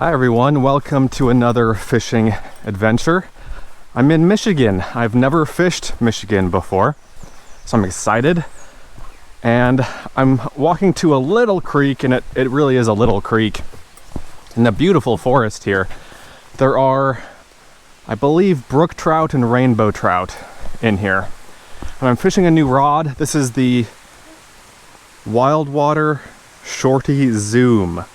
Hi everyone, welcome to another fishing adventure. I'm in Michigan. I've never fished Michigan before, so I'm excited. And I'm walking to a little creek, and it really is a little creek in a beautiful forest here. There are, I believe, brook trout and rainbow trout in here. And I'm fishing a new rod. This is the Water Shorty Zoom.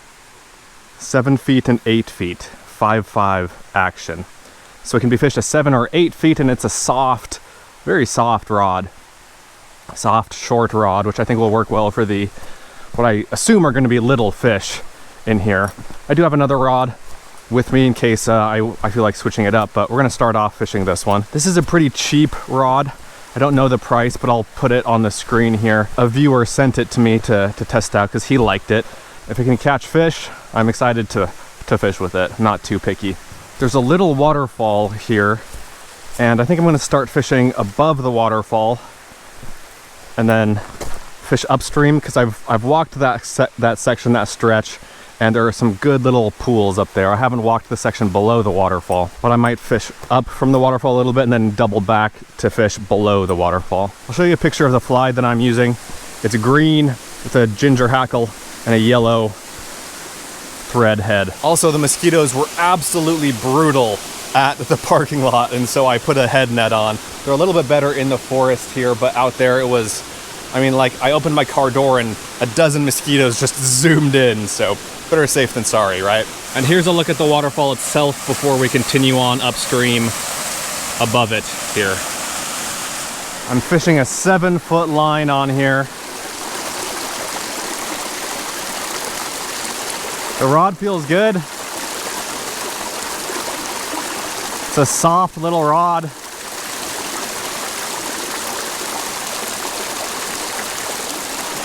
7 feet and 8 feet, 5.5 action. So it can be fished at 7 or 8 feet, and it's a soft, very soft rod. Soft, short rod, which I think will work well for the, what I assume are going to be little fish in here. I do have another rod with me in case I feel like switching it up, but we're going to start off fishing this one. This is a pretty cheap rod. I don't know the price, but I'll put it on the screen here. A viewer sent it to me to test out because he liked it. If it can catch fish, I'm excited to fish with it. Not too picky. There's a little waterfall here, and I think I'm going to start fishing above the waterfall and then fish upstream, because I've walked that section, that stretch, and there are some good little pools up there. I haven't walked the section below the waterfall, but I might fish up from the waterfall a little bit and then double back to fish below the waterfall. I'll show you a picture of the fly that I'm using. It's green, it's a ginger hackle, and a yellow thread head. Also, the mosquitoes were absolutely brutal at the parking lot, and so I put a head net on. They're a little bit better in the forest here, but out there it was, I mean, like, I opened my car door and a dozen mosquitoes just zoomed in, so better safe than sorry, right? And here's a look at the waterfall itself before we continue on upstream above it here. I'm fishing a 7-foot line on here. The rod feels good. It's a soft little rod.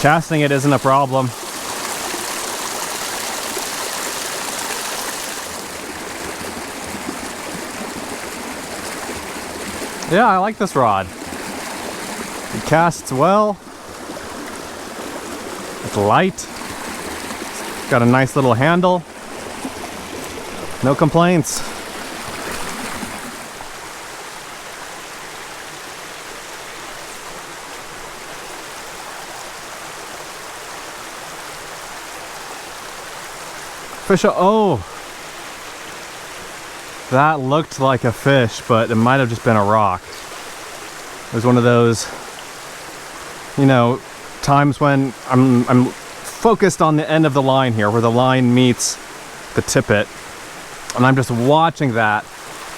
Casting it isn't a problem. Yeah, I like this rod. It casts well. It's light. Got a nice little handle. No complaints. Fish, oh! That looked like a fish, but it might have just been a rock. It was one of those, you know, times when I'm focused on the end of the line here, where the line meets the tippet, and I'm just watching that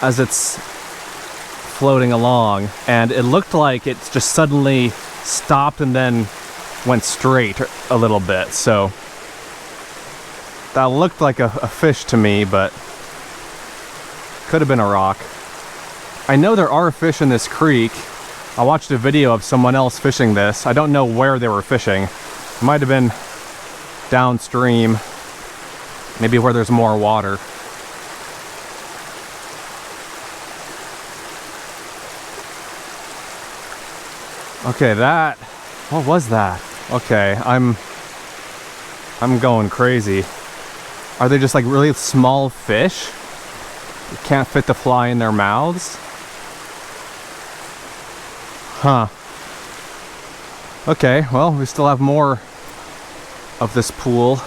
as it's floating along, and it looked like it just suddenly stopped and then went straight a little bit. So that looked like a fish to me, but could have been a rock. I know there are fish in this creek. I watched a video of someone else fishing this. I don't know where they were fishing. It might have been downstream, maybe where there's more water. Okay, that, what was that? Okay, I'm going crazy. Are they just like really small fish? You can't fit the fly in their mouths? Huh. Okay, well, we still have more of this pool.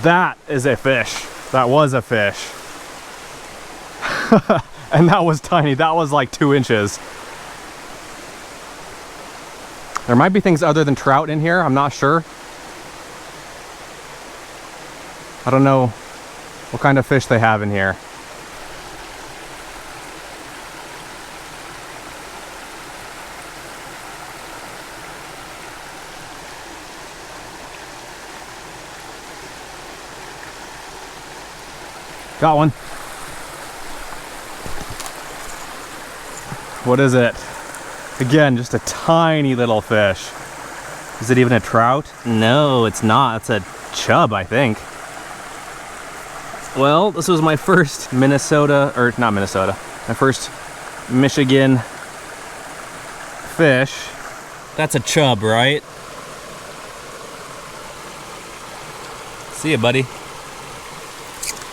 That is a fish. That was a fish. And that was tiny. That was like 2 inches. There might be things other than trout in here. I'm not sure. I don't know what kind of fish they have in here. Got one. What is it? Again, just a tiny little fish. Is it even a trout? No, it's not. It's a chub, I think. Well, this was my first my first Michigan fish. That's a chub, right? See ya, buddy.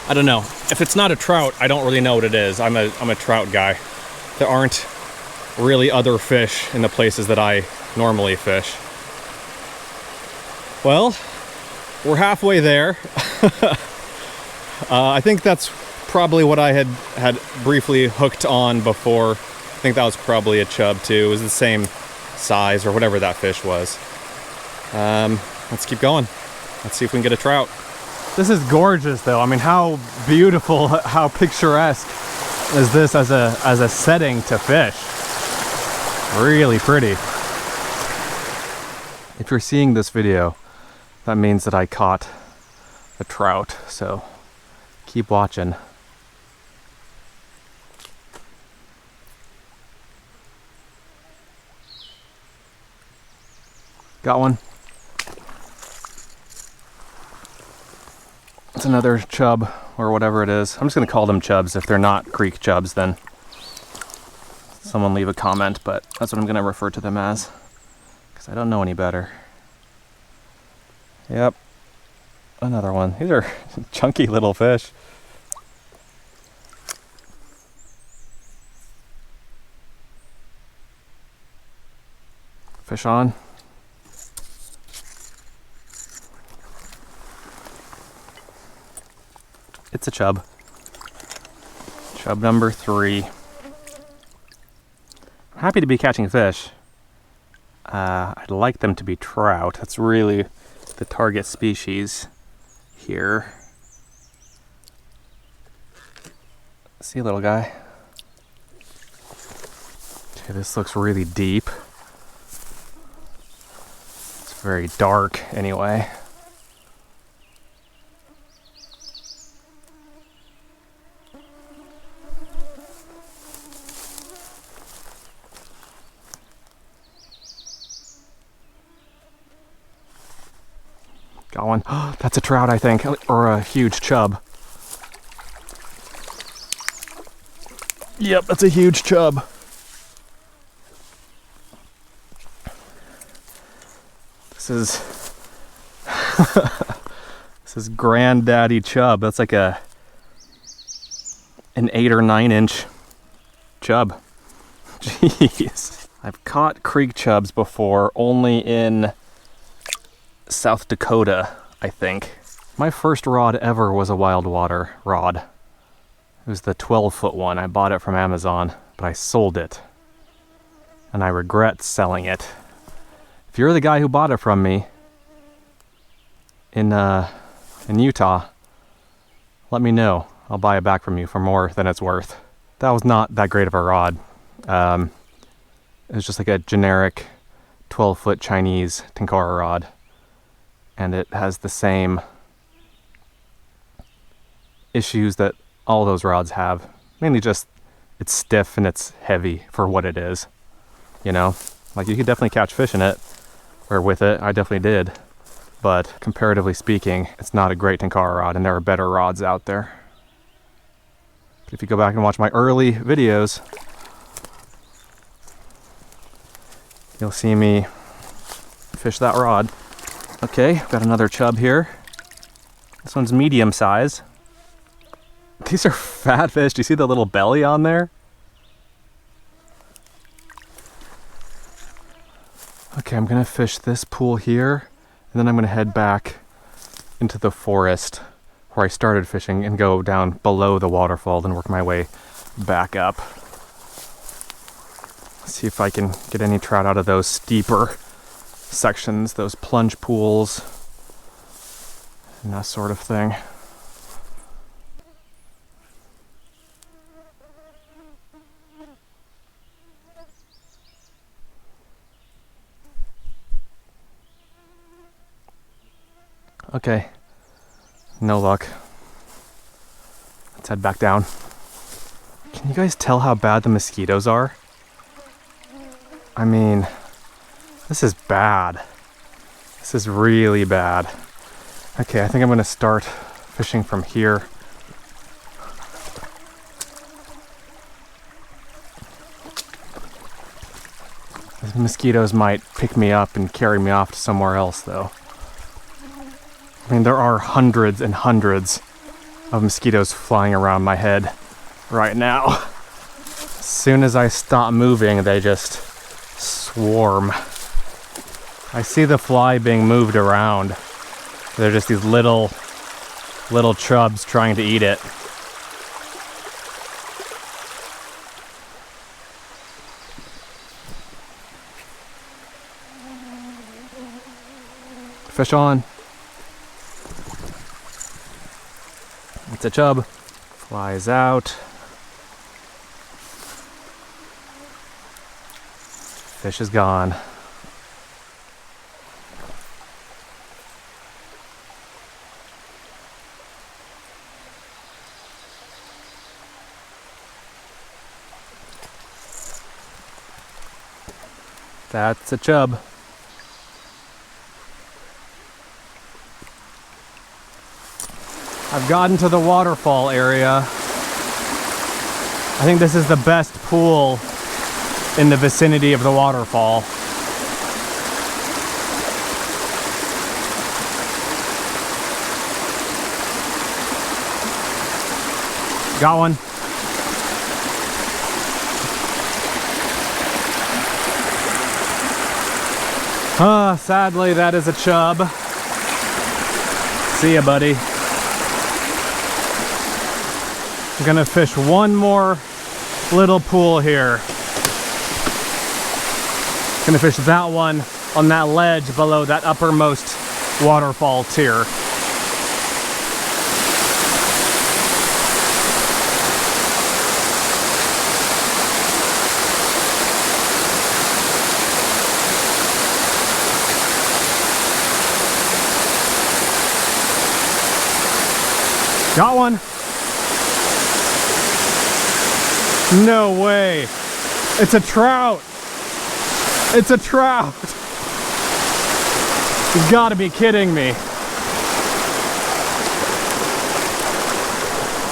I don't know. If it's not a trout, I don't really know what it is. I'm a trout guy. There aren't really other fish in the places that I normally fish. Well, we're halfway there. I think that's probably what I had briefly hooked on before. I think that was probably a chub too. It was the same size or whatever that fish was. Let's keep going. Let's see if we can get a trout. This is gorgeous though. I mean, how beautiful, how picturesque is this as a setting to fish. Really pretty. If you're seeing this video, that means that I caught a trout, so keep watching. Got one. It's another chub, or whatever it is. I'm just gonna call them chubs. If they're not creek chubs, then someone leave a comment, but that's what I'm gonna refer to them as, because I don't know any better. Yep, another one. These are chunky little fish. Fish on. It's a chub. Chub number 3. I'm happy to be catching fish. I'd like them to be trout. That's really the target species here. See, little guy. Okay, this looks really deep. It's very dark anyway. Got one. Oh, that's a trout, I think, or a huge chub. Yep, that's a huge chub. This is this is granddaddy chub. That's like an 8 or 9 inch chub. Jeez. I've caught creek chubs before, only in South Dakota, I think. My first rod ever was a wild water rod. It was the 12-foot one. I bought it from Amazon, but I sold it. And I regret selling it. If you're the guy who bought it from me in Utah, let me know. I'll buy it back from you for more than it's worth. That was not that great of a rod. It was just like a generic 12-foot Chinese Tenkara rod. And it has the same issues that all those rods have. Mainly just it's stiff and it's heavy for what it is. You know, like you could definitely catch fish in it or with it. I definitely did. But comparatively speaking, it's not a great Tenkara rod, and there are better rods out there. But if you go back and watch my early videos, you'll see me fish that rod. Okay, got another chub here. This one's medium size. These are fat fish. Do you see the little belly on there? Okay, I'm gonna fish this pool here, and then I'm gonna head back into the forest where I started fishing and go down below the waterfall and work my way back up. See if I can get any trout out of those steeper sections, those plunge pools, and that sort of thing. Okay, no luck. Let's head back down. Can you guys tell how bad the mosquitoes are? I mean, this is bad. This is really bad. Okay, I think I'm gonna start fishing from here. There's The mosquitoes might pick me up and carry me off to somewhere else, though. I mean, there are hundreds and hundreds of mosquitoes flying around my head right now. As soon as I stop moving, they just swarm. I see the fly being moved around. They're just these little chubs trying to eat it. Fish on. It's a chub. Flies out. Fish is gone. That's a chub. I've gotten to the waterfall area. I think this is the best pool in the vicinity of the waterfall. Got one. Sadly, that is a chub. See ya, buddy. I'm gonna fish one more little pool here. Gonna fish that one on that ledge below that uppermost waterfall tier. Got one. No way. It's a trout. It's a trout. You've got to be kidding me.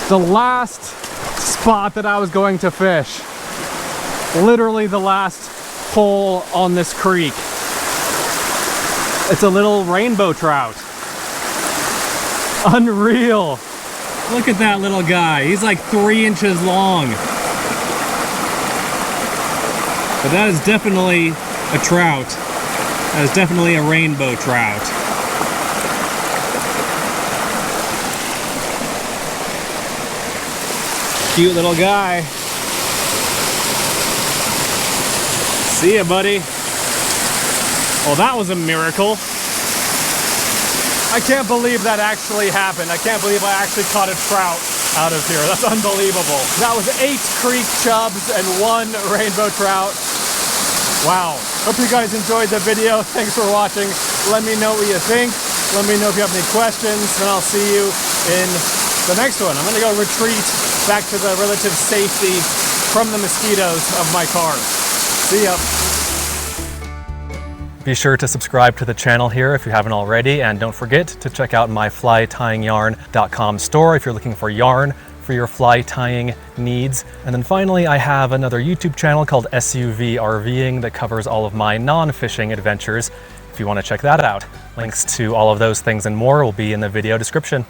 The last spot that I was going to fish. Literally the last hole on this creek. It's a little rainbow trout. Unreal. Look at that little guy. He's like 3 inches long. But that is definitely a trout. That is definitely a rainbow trout. Cute little guy. See ya, buddy. Well, that was a miracle. I can't believe that actually happened. I can't believe I actually caught a trout out of here. That's unbelievable. That was 8 creek chubs and 1 rainbow trout. Wow. Hope you guys enjoyed the video. Thanks for watching. Let me know what you think. Let me know if you have any questions, and I'll see you in the next one. I'm gonna go retreat back to the relative safety from the mosquitoes of my car. See ya. Be sure to subscribe to the channel here if you haven't already, and don't forget to check out my flytyingyarn.com store if you're looking for yarn for your fly tying needs. And then finally, I have another YouTube channel called SUV RVing that covers all of my non-fishing adventures if you want to check that out. Links to all of those things and more will be in the video description.